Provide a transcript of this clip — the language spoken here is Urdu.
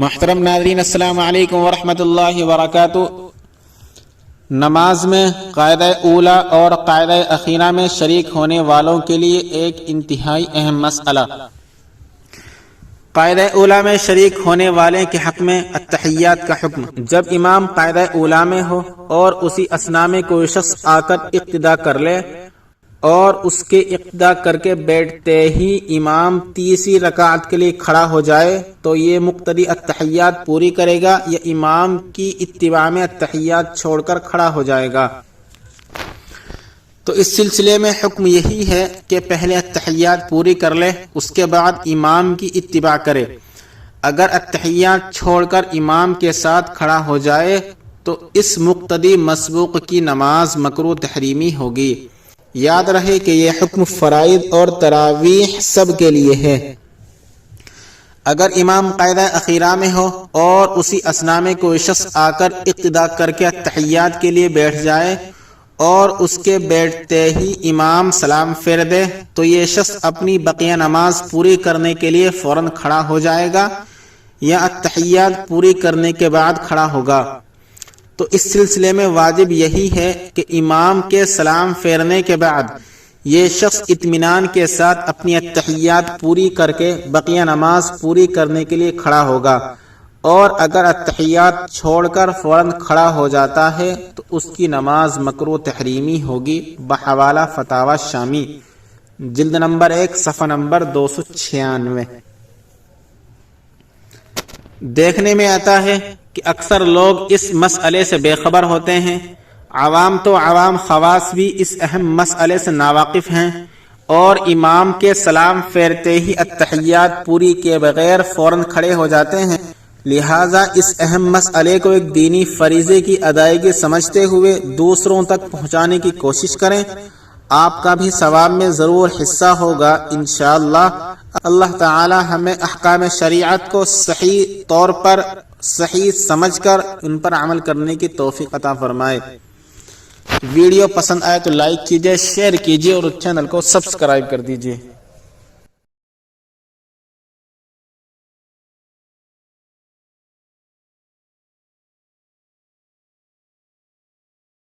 محترم ناظرین، السلام علیکم ورحمۃ اللہ وبرکاتہ۔ نماز میں قاعدہ اولا اور قاعدہ اخیرہ میں شریک ہونے والوں کے لیے ایک انتہائی اہم مسئلہ۔ قاعدہ اولا میں شریک ہونے والے کے حق میں التحیات کا حکم۔ جب امام قاعدہ اولا میں ہو اور اسی اثناء میں کوئی شخص آ کر اقتدا کر لے اور اس کے اقتدا کر کے بیٹھتے ہی امام تیسری رکعت کے لیے کھڑا ہو جائے تو یہ مقتدی التحیات پوری کرے گا یا امام کی اتباع میں التحیات چھوڑ کر کھڑا ہو جائے گا؟ تو اس سلسلے میں حکم یہی ہے کہ پہلے التحیات پوری کر لے، اس کے بعد امام کی اتباع کرے۔ اگر التحیات چھوڑ کر امام کے ساتھ کھڑا ہو جائے تو اس مقتدی مسبوق کی نماز مکروہ تحریمی ہوگی۔ یاد رہے کہ یہ حکم فرائض اور تراویح سب کے لیے ہے۔ اگر امام قاعدہ اخیرہ میں ہو اور اسی اثناء میں کوئی شخص آ کر اقتدا کر کے التحیات کے لیے بیٹھ جائے اور اس کے بیٹھتے ہی امام سلام پھیر دے تو یہ شخص اپنی بقیہ نماز پوری کرنے کے لیے فوراً کھڑا ہو جائے گا یا التحیات پوری کرنے کے بعد کھڑا ہوگا؟ تو اس سلسلے میں واجب یہی ہے کہ امام کے سلام پھیرنے کے بعد یہ شخص اطمینان کے ساتھ اپنی التحیات پوری کر کے بقیہ نماز پوری کرنے کے لیے کھڑا ہوگا، اور اگر التحیات چھوڑ کر فوراً کھڑا ہو جاتا ہے تو اس کی نماز مکروہ تحریمی ہوگی۔ بحوالہ فتاوی شامی، جلد نمبر 1 صفحہ نمبر 296۔ دیکھنے میں آتا ہے کہ اکثر لوگ اس مسئلے سے بے خبر ہوتے ہیں۔ عوام تو عوام، خواص بھی اس اہم مسئلے سے ناواقف ہیں اور امام کے سلام پھیرتے ہی التحیات پوری کیے بغیر فوراً کھڑے ہو جاتے ہیں۔ لہٰذا اس اہم مسئلے کو ایک دینی فریضے کی ادائیگی سمجھتے ہوئے دوسروں تک پہنچانے کی کوشش کریں۔ آپ کا بھی ثواب میں ضرور حصہ ہوگا انشاءاللہ۔ اللہ تعالی ہمیں احکام شریعت کو صحیح طور پر صحیح سمجھ کر ان پر عمل کرنے کی توفیق عطا فرمائے۔ ویڈیو پسند آئے تو لائک کیجئے، شیئر کیجئے اور چینل کو سبسکرائب کر دیجئے۔